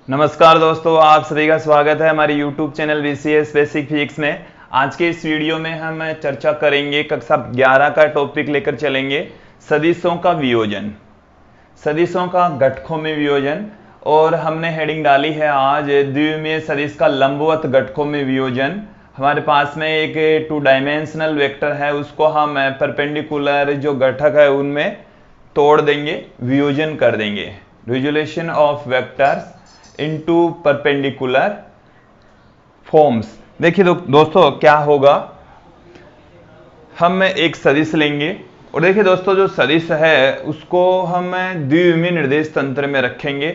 नमस्कार दोस्तों, आप सभी का स्वागत है हमारे YouTube channel VCS basic physics में। आज के इस वीडियो में हम चर्चा करेंगे, कक्षा 11 का टॉपिक लेकर चलेंगे सदिशों का वियोजन, सदिशों का घटकों में वियोजन। और हमने हेडिंग डाली है आज द्विमीय सदिश का लंबवत घटकों में वियोजन। हमारे पास में एक 2 डायमेंशनल वेक्टर है, उसको हम परपेंडिकुलर जो घटक है उनमें तोड़ देंगे, वियोजन कर देंगे। Resolution of vectors into perpendicular forms. देखिए दोस्तों क्या होगा, हम एक सदिश लेंगे और देखिए दोस्तों जो सदिश है उसको हम द्विविमीय निर्देश तंत्र में रखेंगे।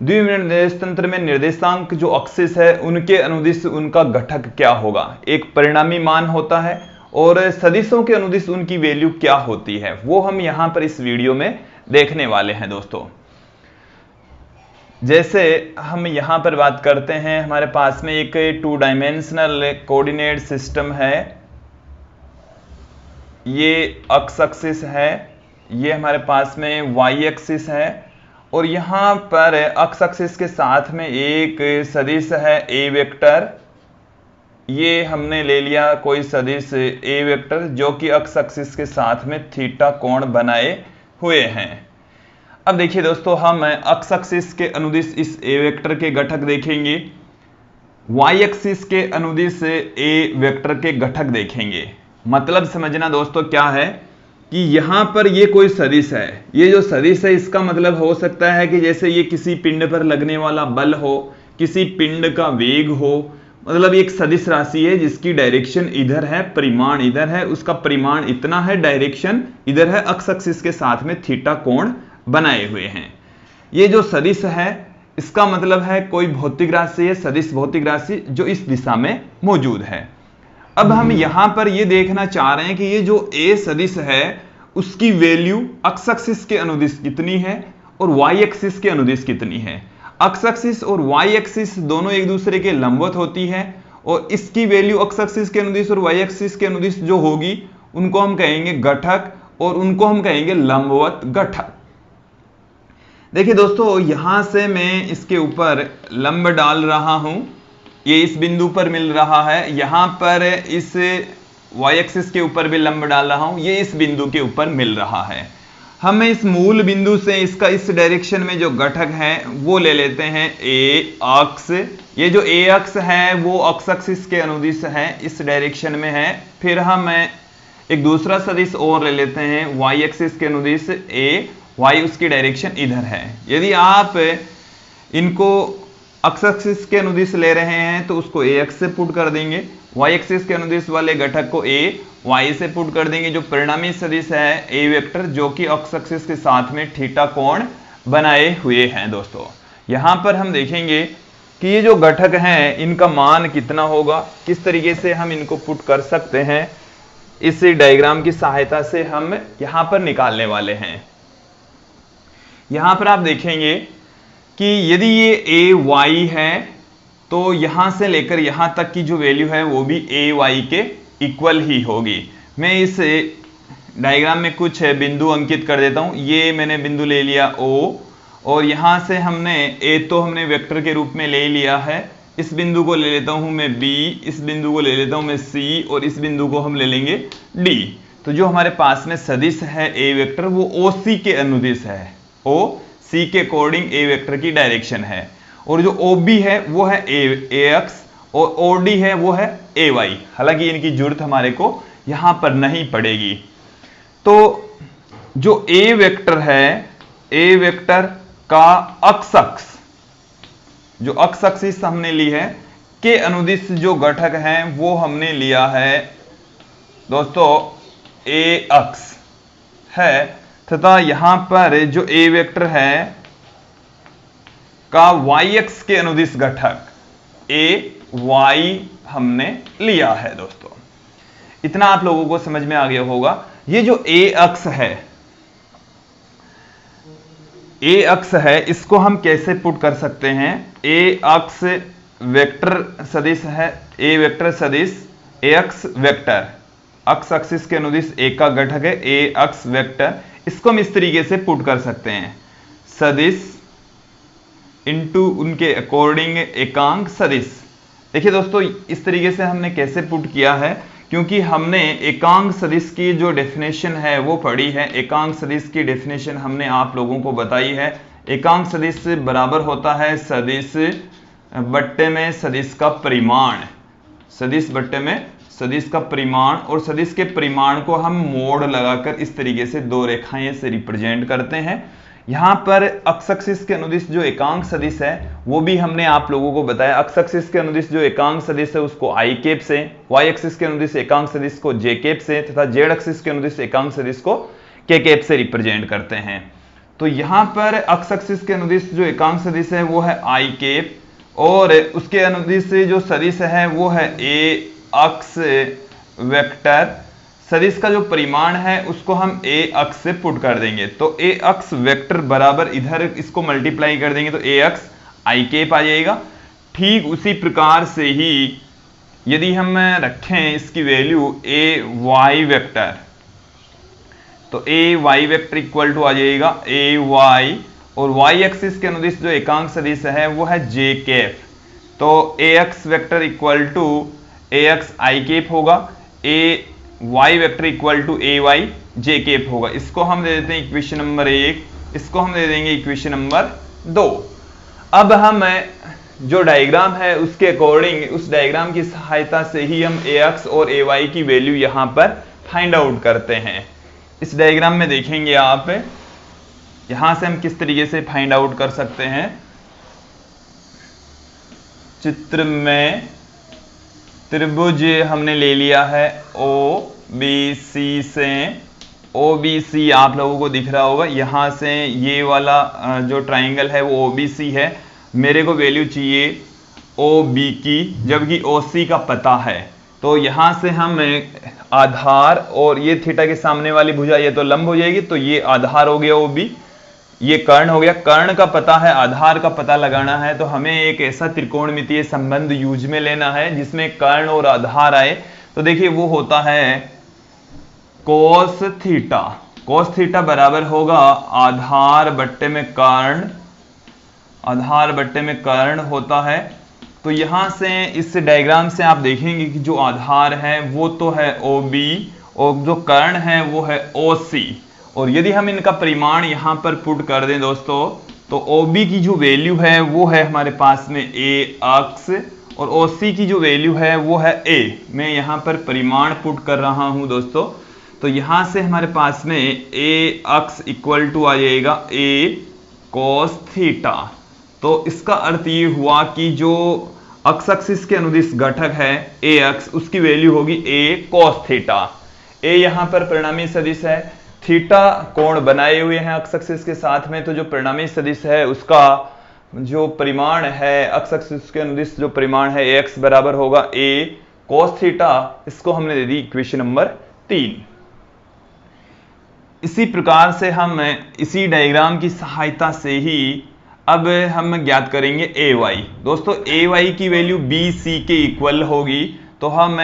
द्विविमीय निर्देश तंत्र में निर्देशांक जो अक्सिस है उनके अनुदिश उनका घटक क्या होगा, एक परिणामी मान होता है, और सदिशों के अनुदिश उनकी वैल्यू क्या होती है वो हम यहां पर इस वीडियो में देखने वाले हैं दोस्तों। जैसे हम यहां पर बात करते हैं, हमारे पास में एक 2 डायमेंशनल कोऑर्डिनेट सिस्टम है, ये एक्स एक्सिस है, ये हमारे पास में वाई एक्सिस है, और यहां पर एक्स एक्सिस के साथ में एक सदिश है ए वेक्टर। ये हमने ले लिया कोई सदिश ए वेक्टर जो कि एक्स एक्सिस के साथ में थीटा कोण बनाए हुए हैं। अब देखिए दोस्तों, हम एक्स एक्सिस के अनुदिश इस ए वेक्टर के घटक देखेंगे, वाई एक्सिस के अनुदिश ए वेक्टर के घटक देखेंगे। मतलब समझना दोस्तों क्या है कि यहां पर ये कोई सदिश है, ये जो सदिश है इसका मतलब हो सकता है कि जैसे ये किसी पिंड पर लगने वाला बल हो, किसी पिंड का वेग हो, मतलब एक सदिश राशि है जिसकी डायरेक्शन इधर है, परिमाण इधर है, उसका परिमाण इतना है, डायरेक्शन इधर है, एक्स एक्सिस के साथ में थीटा कोण बनाए हुए हैं। ये जो सदिश है इसका मतलब है कोई भौतिक राशि है, सदिश भौतिक राशि जो इस दिशा में मौजूद है। अब हम यहां पर ये देखना चाह रहे हैं कि ये जो ए सदिश है उसकी वैल्यू एक्स एक्सिस के अनुदिश कितनी है और वाई एक्सिस के अनुदिश कितनी है। एक्स एक्सिस और वाई एक्सिस दोनों एक दूसरे के लंबवत होती है, और इसकी वैल्यू एक्स एक्सिस के अनुदिश और वाई एक्सिस के अनुदिश जो होगी उनको हम कहेंगे घटक, और उनको हम कहेंगे लंबवत घटक। देखिए दोस्तों, यहां से मैं इसके ऊपर लंब डाल रहा हूं, ये इस बिंदु पर मिल रहा है, यहां पर इस y एक्सिस के ऊपर भी लंब डाल रहा हूं, ये इस बिंदु के ऊपर मिल रहा है। हम इस मूल बिंदु से इसका इस डायरेक्शन में जो घटक है वो ले लेते हैं ए अक्ष। ये जो ए अक्ष है वो एक्स एक्सिस के अनुदिश है, इस डायरेक्शन में है। फिर हम एक दूसरा सदिश और ले लेते हैं y एक्सिस के अनुदिश ए, y उसकी डायरेक्शन इधर है। यदि आप इनको एक्स एक्सिस के अनुदिश ले रहे हैं तो उसको ए एक्स से पुट कर देंगे, y एक्सिस के अनुदिश वाले घटक को ए y से पुट कर देंगे। जो परिणामी सदिश है ए वेक्टर जो कि एक्स एक्सिस के साथ में थीटा कोण बनाए हुए हैं दोस्तों। यहां पर हम देखेंगे कि ये जो घटक हैं इनका मान कितना होगा, किस तरीके से हम इनको पुट कर सकते हैं, इस डायग्राम की सहायता से हम यहां पर निकालने वाले हैं। यहां पर आप देखेंगे कि यदि ये ए वाई है तो यहां से लेकर यहां तक की जो वैल्यू है वो भी ए वाई के इक्वल ही होगी। मैं इस डायग्राम में कुछ बिंदु अंकित कर देता हूं। ये मैंने बिंदु ले लिया ओ, और यहां से हमने ए तो हमने वेक्टर के रूप में ले लिया है, इस बिंदु को ले लेता हूं मैं बी, इस बिंदु को ले लेता हूं मैं सी, और इस बिंदु को हम ले लेंगे डी। तो जो हमारे पास में सदिश है ए वेक्टर वो ओ सी के अनुदिश है, ओ सी के अकॉर्डिंग ए वेक्टर की डायरेक्शन है, और जो ओ बी है वो है ए एक्स, और ओ डी है वो है ए वाई। हालांकि इनकी जरूरत हमारे को यहां पर नहीं पड़ेगी। तो जो ए वेक्टर है, ए वेक्टर का एक्स अक्ष, जो एक्स एक्सिस हमने ली है के अनुदिश जो घटक है वो हमने लिया है दोस्तों ए अक्ष है, तथा यहां पर जो ए वेक्टर है का वाई एक्स के अनुदिश घटक ए वाई हमने लिया है दोस्तों। इतना आप लोगों को समझ में आ गया होगा। ये जो ए अक्ष है, ए अक्ष है, इसको हम कैसे पुट कर सकते हैं। ए अक्ष वेक्टर सदिश है, ए वेक्टर सदिश ए अक्ष वेक्टर, एक्स एक्सिस के अनुदिश ए का घटक है ए अक्ष वेक्टर। इसको हम इस तरीके से पुट कर सकते हैं, सदिश इनटू उनके अकॉर्डिंग एकांक सदिश। देखिए दोस्तों, इस तरीके से हमने कैसे पुट किया है, क्योंकि हमने एकांक सदिश की जो डेफिनेशन है वो पढ़ी है। एकांक सदिश की डेफिनेशन हमने आप लोगों को बताई है। एकांक सदिश बराबर होता है सदिश बट्टे में सदिश का परिमाण, सदिश बट्टे में सदिश का परिमाण, और सदिश के परिमाण को हम मोड़ लगाकर इस तरीके से दो रेखाएं से रिप्रेजेंट करते हैं। यहां पर एक्स एक्सिस के अनुदिश जो एकांक सदिश है वो भी हमने आप लोगों को बताया। एक्स एक्सिस के अनुदिश जो एकांक सदिश है उसको आई कैप से, वाई एक्सिस के अनुदिश एकांक सदिश को जे कैप से, तथा जेड एक्सिस के अनुदिश एकांक सदिश को के कैप से रिप्रेजेंट करते हैं। तो यहां पर एक्स एक्सिस के अनुदिश जो एकांक सदिश है वो है आई कैप, और उसके अनुदिश जो सदिश है वो है ए अक्स वेक्टर। सदिश का जो परिमाण है उसको हम ए अक्स से पुट कर देंगे, तो ए अक्स वेक्टर बराबर इधर इसको मल्टीप्लाई कर देंगे तो ए अक्स आई कैप आ जाएगा। ठीक उसी प्रकार से ही यदि हम रखें इसकी वैल्यू ए वाई वेक्टर, तो ए वाई वेक्टर इक्वल टू आ जाएगा ए वाई, और वाई एक्सिस के अनुदिश जो एकांक सदिश है वो है जे कैप, तो A X vector equal to A X I cap होगा, A Y vector equal to A Y J cap होगा। इसको हम दे देते हैं इक्वेशन नंबर 1, इसको हम दे देंगे इक्वेशन नंबर 2। अब हम जो डायग्राम है उसके अकॉर्डिंग उस डायग्राम की सहायता से ही हम ए एक्स और ए वाई की वैल्यू यहां पर फाइंड आउट करते हैं। इस डायग्राम में देखेंगे आप, यहां से हम किस तरीके से फाइंड आउट कर सकते हैं। चित्र में त्रिभुज हमने ले लिया है ओ बी सी से, ओ बी सी आप लोगों को दिख रहा होगा, यहां से ये वाला जो ट्राइंगल है वो ओ बी सी है। मेरे को वैल्यू चाहिए ओ बी की, जबकि ओ सी का पता है, तो यहां से हम आधार, और ये थीटा के सामने वाली भुजा ये तो लंब हो जाएगी, तो ये आधार हो गया ओ बी, ये कर्ण हो गया। कर्ण का पता है, आधार का पता लगाना है, तो हमें एक ऐसा त्रिकोणमितीय संबंध यूज में लेना है जिसमें कर्ण और आधार आए। तो देखिए वो होता है कोस थीटा। कोस थीटा बराबर होगा आधार बट्टे में कर्ण, आधार बट्टे में कर्ण होता है। तो यहां से इस डायग्राम से आप देखेंगे कि जो आधार है वो तो है ओ बी, और जो कर्ण है वो है ओ सी, और यदि हम इनका परिमाण यहां पर पुट कर दें दोस्तों, तो OB की जो वैल्यू है वो है हमारे पास में A अक्स, और OC की जो वैल्यू है वो है A। मैं यहां पर परिमाण पुट कर रहा हूं दोस्तों, तो यहां से हमारे पास में A अक्स इक्वल टू आ जाएगा A cos थीटा। तो इसका अर्थ ये हुआ कि जो अक्स एक्सिस के अनुदिश घटक है A अक्स, उसकी वैल्यू होगी A cos थीटा। A यहां पर परिणामी सदिश है, थीटा कोण बनाए हुए हैं एक्स एक्सिस के साथ में, तो जो परिणामी सदिश है उसका जो परिमाण है एक्स एक्सिस के अनुदिश जो परिमाण है एक्स बराबर होगा ए cos थीटा। इसको हमने दे दी इक्वेशन नंबर 3। इसी प्रकार से हम इसी डायग्राम की सहायता से ही अब हम ज्ञात करेंगे ए वाई। दोस्तों ए वाई की वैल्यू बी सी के इक्वल होगी, तो हम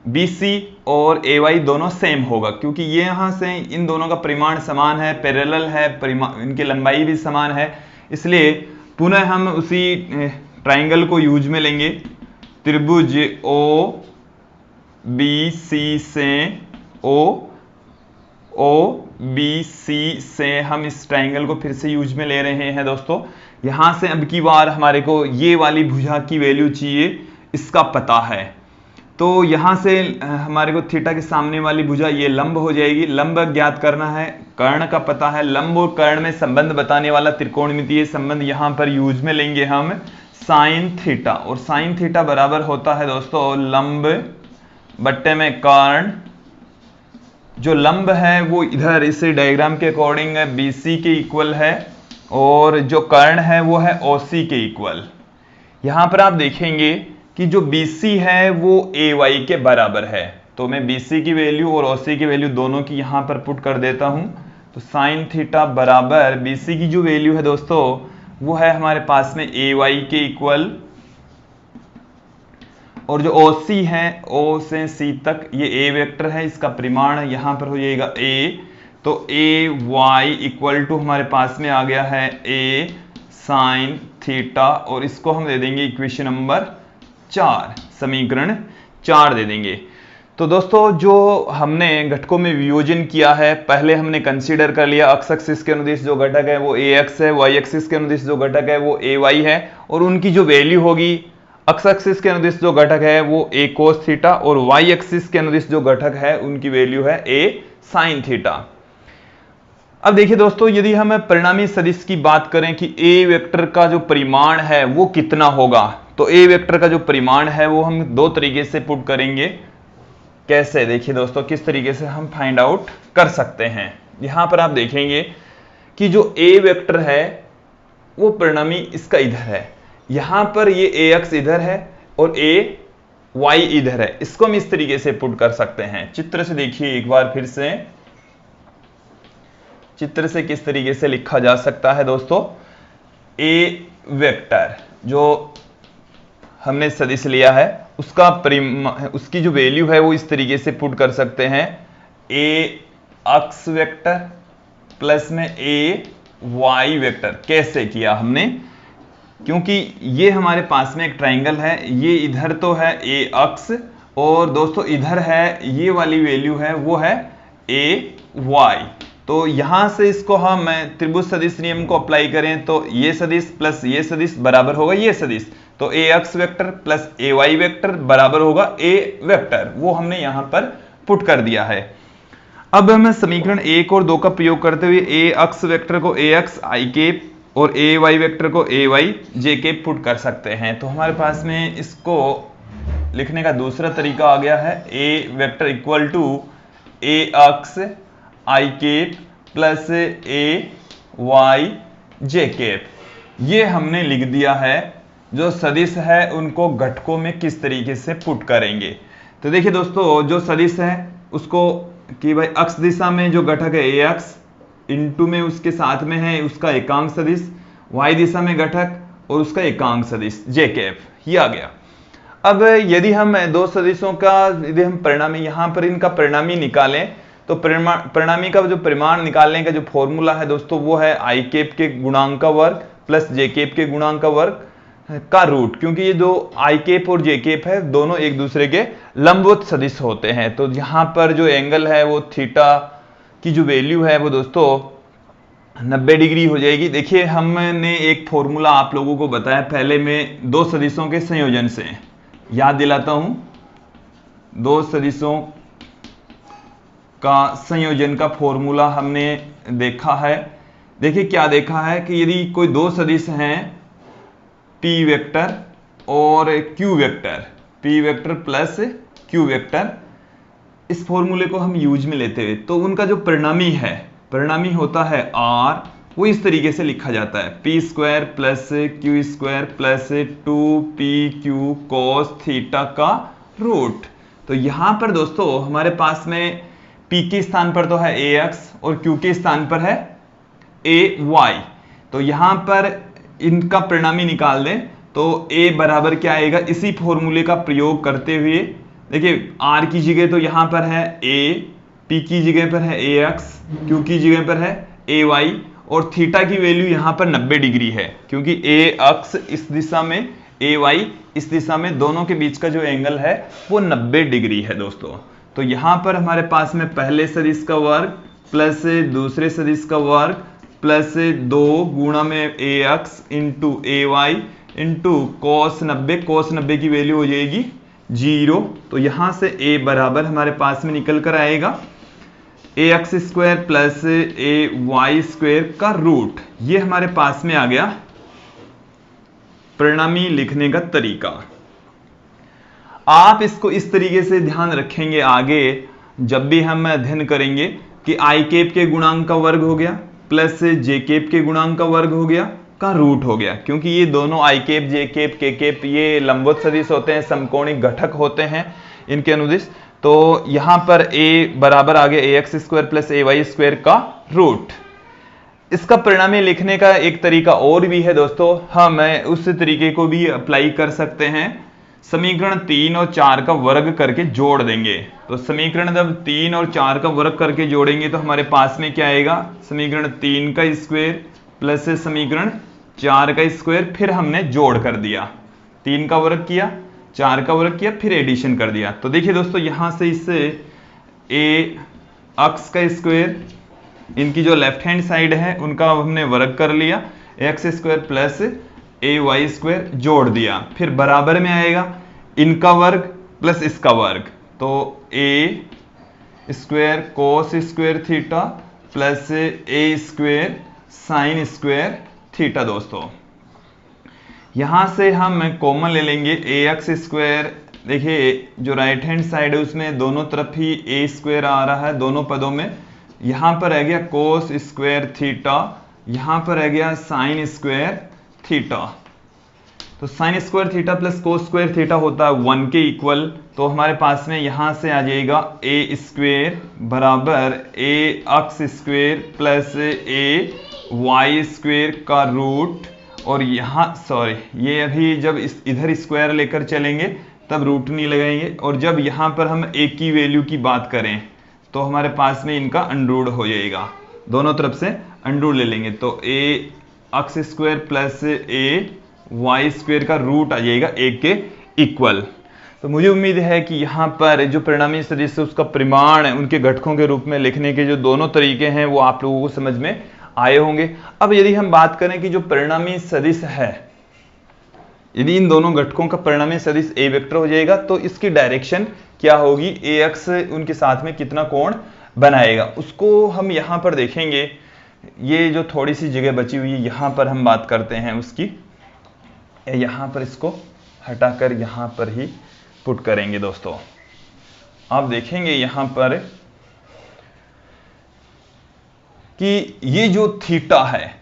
BC और AY दोनों सेम होगा, क्योंकि ये यहां से इन दोनों का परिमाण समान है, पैरेलल है, इनकी लंबाई भी समान है, इसलिए पुनः हम उसी ट्राइंगल को यूज में लेंगे। त्रिभुज OBC से OBC से हम इस ट्राइंगल को फिर से यूज में ले रहे हैं दोस्तों। यहां से अब की बार हमारे को ये वाली भुजा की वैल्यू चाहिए, इसका पता है, तो यहां से हमारे को थीटा के सामने वाली भुजा ये लंब हो जाएगी। लंब ज्ञात करना है, कर्ण का पता है, लंब और कर्ण में संबंध बताने वाला त्रिकोणमितीय संबंध यहां पर यूज में लेंगे हम साइन थीटा, और साइन थीटा बराबर होता है दोस्तों लंब बट्टे में कर्ण। जो लंब है वो इधर इस डायग्राम के अकॉर्डिंग BC के इक्वल है, और जो कर्ण है वो है OC के इक्वल। यहां पर आप देखेंगे कि जो BC है वो AY के बराबर है, तो मैं BC की वैल्यू और OC की वैल्यू दोनों की यहां पर पुट कर देता हूं। तो साइन थीटा बराबर BC की जो वैल्यू है दोस्तों वो है हमारे पास में AY के इक्वल, और जो OC है O से C तक ये A वेक्टर है, इसका परिमाण यहां पर हो जाएगा A, तो AY इक्वल टू हमारे पास में आ गया है A साइन थीटा, और इसको हम दे देंगे इक्वेशन नंबर 4, समीकरण 4 दे देंगे। तो दोस्तों जो हमने घटकों में वियोजन किया है, पहले हमने कंसीडर कर लिया एक्स एक्सिस के अनुदिश जो घटक है वो ax है, y एक्सिस के अनुदिश जो घटक है वो ay है, और उनकी जो वैल्यू होगी एक्स एक्सिस के अनुदिश जो घटक है वो a cos थीटा, और y एक्सिस के अनुदिश जो घटक है उनकी वैल्यू है a sin थीटा। अब देखिए दोस्तों, यदि हम परिणामी सदिश की बात करें कि a वेक्टर का जो परिमाण है वो कितना होगा, तो a वेक्टर का जो परिमाण है वो हम दो तरीके से पुट करेंगे। कैसे, देखिए दोस्तों किस तरीके से हम फाइंड आउट कर सकते हैं। यहां पर आप देखेंगे कि जो a वेक्टर है वो परिणामी इसका इधर है, यहां पर ये ax इधर है और ay इधर है। इसको हम इस तरीके से पुट कर सकते हैं। चित्र से देखिए एक बार फिर से, चित्र से किस तरीके से लिखा जा सकता है दोस्तों। a वेक्टर जो हमने सदिश लिया है उसका उसकी जो वैल्यू है वो इस तरीके से पुट कर सकते हैं, ax वेक्टर प्लस में ay वेक्टर। कैसे किया हमने, क्योंकि ये हमारे पास में एक ट्राइंगल है, ये इधर तो है ax और दोस्तों इधर है ये वाली वैल्यू है वो है ay। तो यहां से इसको हम त्रिभुज सदिश नियम को अप्लाई करें तो ये सदिश प्लस ये सदिश बराबर होगा ये सदिश, तो ax vector plus ay vector बराबर होगा a वेक्टर, वो हमने यहां पर पुट कर दिया है। अब हम समीकरण 1 और 2 का प्रयोग करते हुए ax वेक्टर को ax i कैप और ay वेक्टर को ay j कैप पुट कर सकते हैं। तो हमारे पास में इसको लिखने का दूसरा तरीका आ गया है, a vector equal to ax i cap plus ay j cap. ये हमने लिख दिया है। जो सदिश है उनको घटकों में किस तरीके से पुट करेंगे, तो देखिए दोस्तों जो सदिश है उसको कि भाई अक्ष दिशा में जो घटक है ax इनटू में उसके साथ में है उसका एकांक सदिश, y दिशा में घटक और उसका एकांक सदिश j कैप, ये आ गया। अब यदि हम दो सदिशों का यदि हम परिणामी यहां पर इनका परिणामी निकालें तो परिणामी का जो परिमाण निकालने का जो फॉर्मूला है दोस्तों वो है i कैप के गुणांक का वर्ग प्लस j कैप के गुणांक का वर्ग का रूट, क्योंकि ये जो i कैप और j कैप है दोनों एक दूसरे के लंबवत सदिश होते हैं। तो यहां पर जो एंगल है वो थीटा की जो वैल्यू है वो दोस्तों 90 डिग्री हो जाएगी। देखिए हमने एक फॉर्मूला आप लोगों को बताया पहले में दो सदिशों के संयोजन से, याद दिलाता हूं, दो सदिशों का संयोजन का फॉर्मूला हमने देखा है। देखिए क्या देखा है कि यदि कोई दो सदिश हैं p वेक्टर और q vector, p vector plus q vector, इस फॉर्मूले को हम यूज में लेते हुए तो उनका जो परिणामी है, परिणामी होता है r, वो इस तरीके से लिखा जाता है p square plus q square plus 2pq cos theta का रूट। तो यहां पर दोस्तों हमारे पास में p के स्थान पर तो है ax और q के स्थान पर है ay। तो यहां पर इनका परिणामी निकाल दें तो a बराबर क्या आएगा, इसी फॉर्मूले का प्रयोग करते हुए देखिए r की जगह तो यहां पर है a, p की जगह पर है ax, q की जगह पर है ay और थीटा की वैल्यू यहां पर 90 डिग्री है, क्योंकि a अक्ष इस दिशा में ay इस दिशा में, दोनों के बीच का जो एंगल है वो 90 डिग्री है दोस्तों। तो यहां पर हमारे पास में पहले सदिश का वर्ग प्लस दूसरे सदिश का वर्ग प्लस 2 गुणा में ax into ay into cos 90 की वैल्यू हो जाएगी 0। तो यहां से a बराबर हमारे पास में निकल कर आएगा ax square plus ay square का रूट। ये हमारे पास में आ गया परिणामी लिखने का तरीका। आप इसको इस तरीके से ध्यान रखेंगे आगे जब भी हम अध्ययन करेंगे कि i कैप के गुणांक का वर्ग हो गया प्लस j कैप के गुणांक का वर्ग हो गया का रूट हो गया, क्योंकि ये दोनों i cap j cap k cap ये लंबवत सदिश होते हैं, समकोणिक घटक होते हैं इनके अनुदिश। तो यहां पर a बराबर आ गया ax square plus ay square का रूट। इसका परिणामी लिखने का एक तरीका और भी है दोस्तों, हम उस तरीके को भी अप्लाई कर सकते हैं। समीकरण 3 और 4 का वर्ग करके जोड़ देंगे। तो समीकरण जब 3 और 4 का वर्ग करके जोड़ेंगे तो हमारे पास में क्या आएगा, समीकरण 3 का स्क्वायर प्लस समीकरण 4 का स्क्वायर, फिर हमने जोड़ कर दिया, 3 का वर्ग किया, 4 का वर्ग किया, फिर एडिशन कर दिया। तो देखिए दोस्तों यहां से इससे ए एक्स का स्क्वायर, इनकी जो लेफ्ट हैंड साइड है उनका हमने वर्ग कर लिया, एक्स स्क्वायर प्लस ए वाई स्क्वायर जोड़ दिया, फिर बराबर में आएगा इनका वर्ग प्लस इसका वर्ग, तो A square cos square theta plus A square sine square theta. दोस्तों यहां से हम कॉमन ले लेंगे ए एक्स स्क्वायर, देखिए जो राइट हैंड साइड है उसमें दोनों तरफ ही ए स्क्वायर आ रहा है दोनों पदों में, यहां पर रह गया कोस स्क्वायर थीटा, यहां पर रह गया साइन स्क्वायर थीटा। तो sign square theta plus cos square theta होता है 1 के इक्वल, तो हमारे पास में यहां से आ जाएगा ए स्क्वायर बराबर ए एक्स स्क्वायर प्लस ए वाई स्क्वायर का रूट, और यहाँ सॉरी ये अभी जब इधर स्क्वायर लेकर चलेंगे तब रूट नहीं लगाएंगे, और जब यहाँ पर हम ए की वैल्यू की बात करें तो हमारे पास में इनका अंडरूट हो जाएगा, दोनों तरफ से अंडरूट ले लेंगे, तो A x square plus A Y square का रूट आ जाएगा 1 के इक्वल। तो मुझे उम्मीद है कि यहाँ पर जो परिणामी सदिश है उसका परिमाण उनके घटकों के रूप में लिखने के जो दोनों तरीके हैं वो आप लोगों को समझ में आए होंगे। अब यदि हम बात करें कि जो परिणामी सदिश है, यदि इन दोनों घटकों का परिणामी सदिश ए वेक्टर हो जाएगा तो इसकी डायरेक्शन क्या होगी, ए एक्स उनके साथ में कितना कोण बनाएगा उसको हम यहाँ पर देखेंगे। ये जो थोड़ी सी जगह बची हुई है यहाँ पर हम बात करते हैं उसकी, यहाँ पर इसको हटाकर यहाँ पर ही पुट करेंगे। दोस्तों आप देखेंगे यहाँ पर कि ये जो थीटा है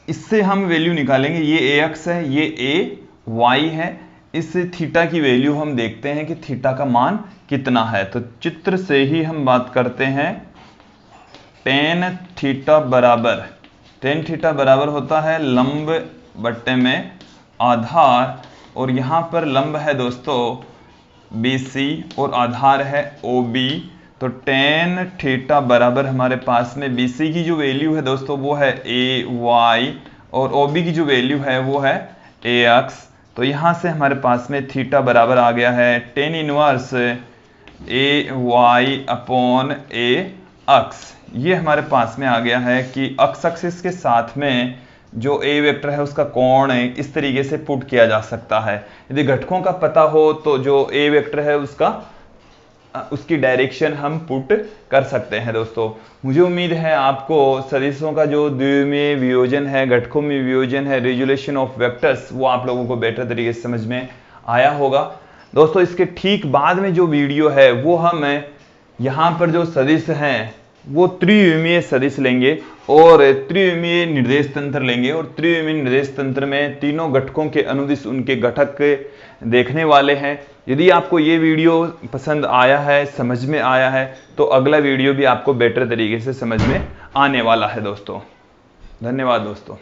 इससे हम वैल्यू निकालेंगे, ये ए एक्स है, ये ए वाई है, इस थीटा की वैल्यू हम देखते हैं कि थीटा का मान कितना है। तो चित्र से ही हम बात करते हैं, टेन थीटा बराबर होता है लंब बट्टे में आधार, और यहां पर लंब है दोस्तों BC और आधार है OB, तो टेन थीटा बराबर हमारे पास में BC की जो वैल्यू है दोस्तों वो है AY और OB की जो वैल्यू है वो है AX। तो यहां से हमारे पास में थीटा बराबर आ गया है tan inverse AY upon AX। ये हमारे पास में आ गया है कि एक्स एक्सिस के साथ में जो ए वेक्टर है उसका कोण इस तरीके से पुट किया जा सकता है। यदि घटकों का पता हो तो जो ए वेक्टर है उसकी डायरेक्शन हम पुट कर सकते हैं। दोस्तों मुझे उम्मीद है आपको सदिशों का जो द्विमीय वियोजन है, घटकों में वियोजन है, रिजोल्यूशन ऑफ वेक्टर्स, वो आप लोगों को बेटर तरीके से समझ में आया होगा। दोस्तों इसके ठीक बाद में जो वीडियो है वो हम यहाँ पर जो सदिश हैं वो त्रिविमीय सदिश लेंगे और त्रिविमीय निर्देश तंत्र लेंगे, और त्रिविमीय निर्देश तंत्र में तीनों घटकों के अनुदिश उनके घटक देखने वाले हैं। यदि आपको ये वीडियो पसंद आया है, समझ में आया है, तो अगला वीडियो भी आपको बेटर तरीके से समझ में आने वाला है। दोस्तों धन्यवाद दोस्तों।